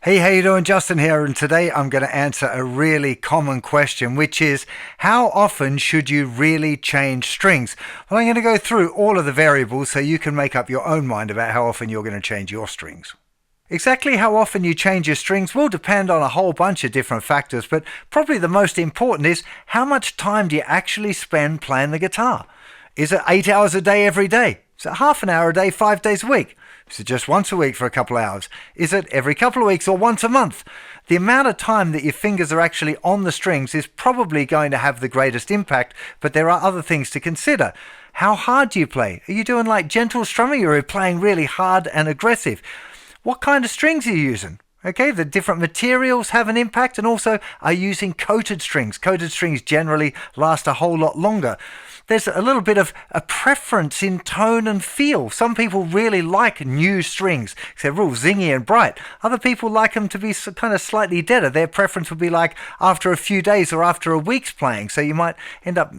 Hey, how you doing? Justin here, and today I'm going to answer a really common question, which is how often should you really change strings? Well, I'm going to go through all of the variables so you can make up your own mind about how often you're going to change your strings. Exactly how often you change your strings will depend on a whole bunch of different factors, but probably the most important is how much time do you actually spend playing the guitar? Is it 8 hours a day every day? Is it half an hour a day, 5 days a week? Is it just once a week for a couple of hours? Is it every couple of weeks or once a month? The amount of time that your fingers are actually on the strings is probably going to have the greatest impact, but there are other things to consider. How hard do you play? Are you doing like gentle strumming, or are you playing really hard and aggressive? What kind of strings are you using? Okay, the different materials have an impact, and also are you using coated strings? Coated strings generally last a whole lot longer. There's a little bit of a preference in tone and feel. Some people really like new strings because they're real zingy and bright. Other people like them to be kind of slightly deader. Their preference would be like after a few days or after a week's playing. So you might end up,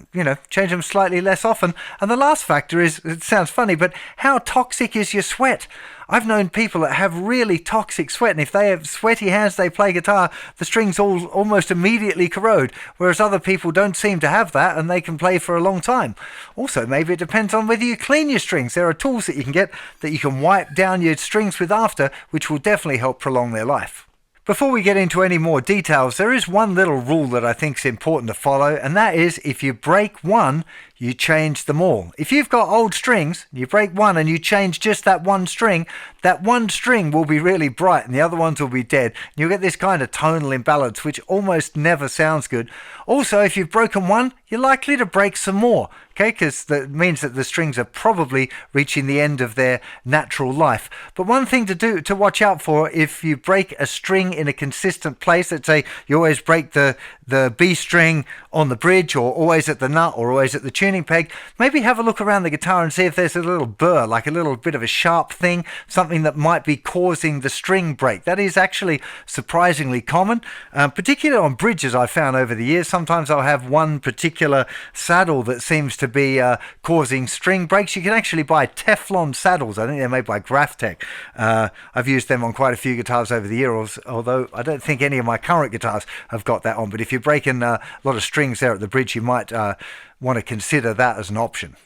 change them slightly less often. And the last factor is, it sounds funny, but how toxic is your sweat? I've known people that have really toxic sweat, and if they have sweaty hands, they play guitar, the strings almost immediately corrode, whereas other people don't seem to have that, and they can play for a long time. Also, maybe it depends on whether you clean your strings. There are tools that you can get that you can wipe down your strings with after, which will definitely help prolong their life. Before we get into any more details, there is one little rule that I think is important to follow, and that is if you break one, you change them all. If you've got old strings, you break one and you change just that one string will be really bright and the other ones will be dead. You'll get this kind of tonal imbalance, which almost never sounds good. Also, if you've broken one, you're likely to break some more, okay? Because that means that the strings are probably reaching the end of their natural life. But one thing to watch out for, if you break a string in a consistent place, let's say you always break the B string on the bridge, or always at the nut, or always at the tuning peg, maybe have a look around the guitar and see if there's a little burr, like a little bit of a sharp thing, something that might be causing the string break. That is actually surprisingly common, particularly on bridges. I've found over the years, sometimes I'll have one particular saddle that seems to be causing string breaks. You can actually buy Teflon saddles. I think they're made by Graftech. I've used them on quite a few guitars over the years, although I don't think any of my current guitars have got that on. But if you're breaking a lot of strings there at the bridge, you might want to consider that as an option.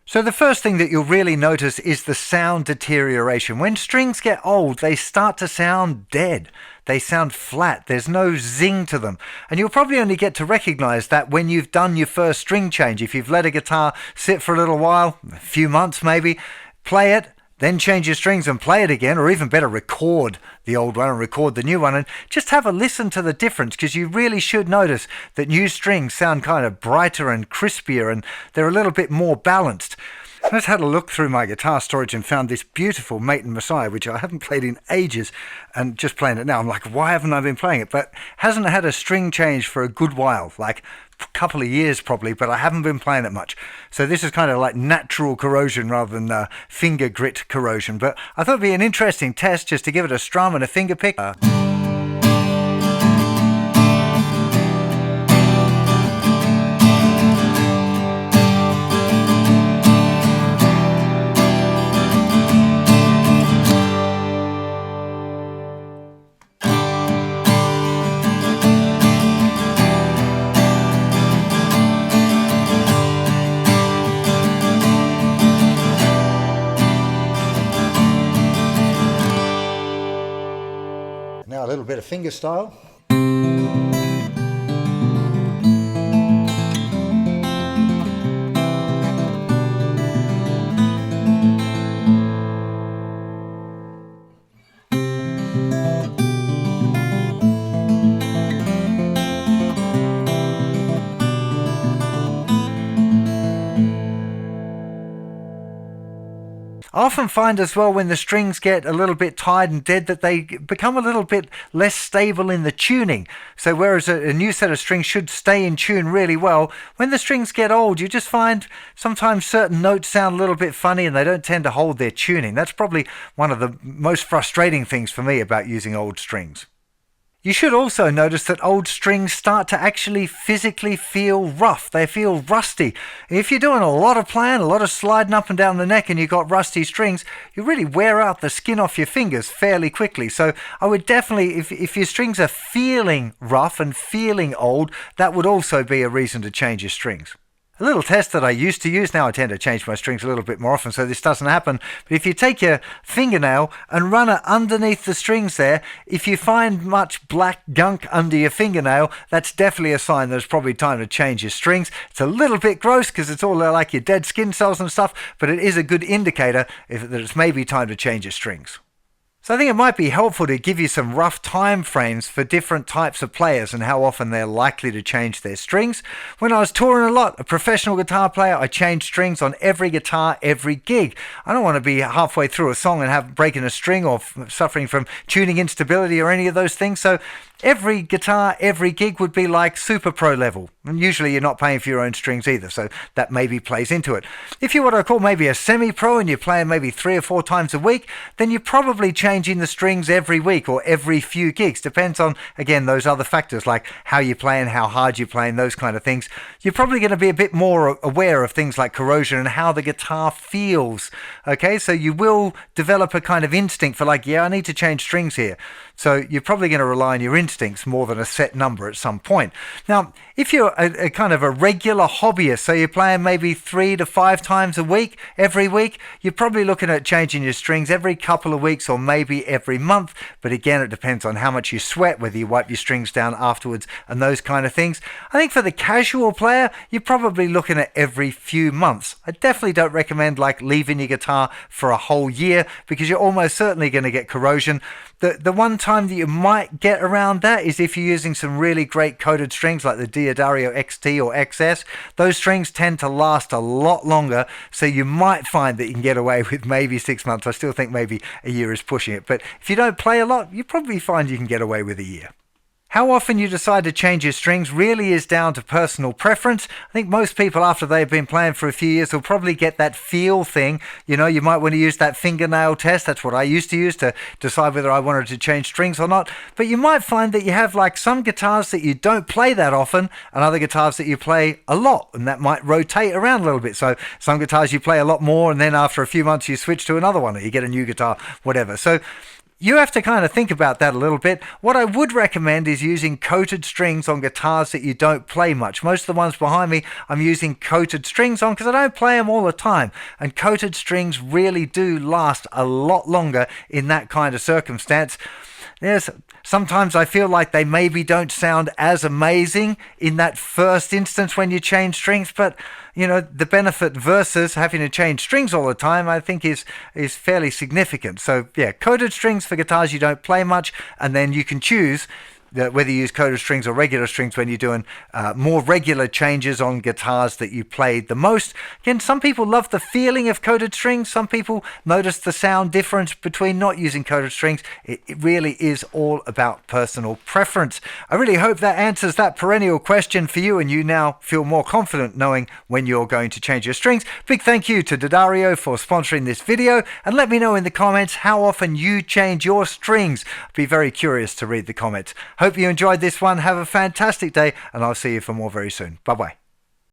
So the first thing that you'll really notice is the sound deterioration. When strings get old, they start to sound dead. They sound flat. There's no zing to them. And you'll probably only get to recognize that when you've done your first string change. If you've let a guitar sit for a little while, a few months maybe, play it, then change your strings and play it again, or even better, record the old one and record the new one, and just have a listen to the difference, because you really should notice that new strings sound kind of brighter and crispier, and they're a little bit more balanced. I just had a look through my guitar storage and found this beautiful Maiden Messiah, which I haven't played in ages, and just playing it now, I'm like, why haven't I been playing it? But hasn't had a string change for a good while, like a couple of years probably, but I haven't been playing it much. So this is kind of like natural corrosion rather than finger grit corrosion. But I thought it'd be an interesting test just to give it a strum and a finger pick. Now a little bit of finger style. I often find as well, when the strings get a little bit tired and dead, that they become a little bit less stable in the tuning. So whereas a new set of strings should stay in tune really well, when the strings get old, you just find sometimes certain notes sound a little bit funny and they don't tend to hold their tuning. That's probably one of the most frustrating things for me about using old strings. You should also notice that old strings start to actually physically feel rough. They feel rusty. If you're doing a lot of playing, a lot of sliding up and down the neck and you've got rusty strings, you really wear out the skin off your fingers fairly quickly. So I would definitely, if your strings are feeling rough and feeling old, that would also be a reason to change your strings. A little test that I used to use, now I tend to change my strings a little bit more often so this doesn't happen, but if you take your fingernail and run it underneath the strings there, if you find much black gunk under your fingernail, that's definitely a sign that it's probably time to change your strings. It's a little bit gross because it's all like your dead skin cells and stuff, but it is a good indicator that it's maybe time to change your strings. So I think it might be helpful to give you some rough time frames for different types of players and how often they're likely to change their strings. When I was touring a lot, a professional guitar player, I changed strings on every guitar, every gig. I don't want to be halfway through a song and have breaking a string or suffering from tuning instability or any of those things. So every guitar, every gig would be like super pro level. And usually you're not paying for your own strings either, so that maybe plays into it. If you're what I call maybe a semi-pro and you're playing maybe 3 or 4 times a week, then you're probably changing the strings every week or every few gigs. Depends on, again, those other factors like how you're playing, how hard you're playing, those kind of things. You're probably going to be a bit more aware of things like corrosion and how the guitar feels. Okay, so you will develop a kind of instinct for like, yeah, I need to change strings here. So you're probably going to rely on your instincts more than a set number at some point. Now, if you're a kind of a regular hobbyist, so you're playing maybe 3 to 5 times a week, every week, you're probably looking at changing your strings every couple of weeks or maybe every month. But again, it depends on how much you sweat, whether you wipe your strings down afterwards and those kind of things. I think for the casual player, you're probably looking at every few months. I definitely don't recommend like leaving your guitar for a whole year because you're almost certainly going to get corrosion. The one time that you might get around that is if you're using some really great coated strings like the Diodario XT or XS. Those strings tend to last a lot longer, so you might find that you can get away with maybe 6 months. I still think maybe a year is pushing it, but if you don't play a lot, you probably find you can get away with a year. How often you decide to change your strings really is down to personal preference. I think most people, after they've been playing for a few years, will probably get that feel thing. You know, you might want to use that fingernail test. That's what I used to use to decide whether I wanted to change strings or not. But you might find that you have like some guitars that you don't play that often and other guitars that you play a lot, and that might rotate around a little bit. So some guitars you play a lot more, and then after a few months you switch to another one or you get a new guitar, whatever. So you have to kind of think about that a little bit. What I would recommend is using coated strings on guitars that you don't play much. Most of the ones behind me I'm using coated strings on because I don't play them all the time. And coated strings really do last a lot longer in that kind of circumstance. Yes, sometimes I feel like they maybe don't sound as amazing in that first instance when you change strings, but you know, the benefit versus having to change strings all the time, I think is fairly significant. So yeah, coated strings for guitars you don't play much, and then you can choose whether you use coated strings or regular strings when you're doing more regular changes on guitars that you played the most. Again, some people love the feeling of coated strings. Some people notice the sound difference between not using coated strings. It really is all about personal preference. I really hope that answers that perennial question for you and you now feel more confident knowing when you're going to change your strings. Big thank you to Diodario for sponsoring this video, and let me know in the comments how often you change your strings. I'd be very curious to read the comments. Hope you enjoyed this one. Have a fantastic day, and I'll see you for more very soon. Bye-bye.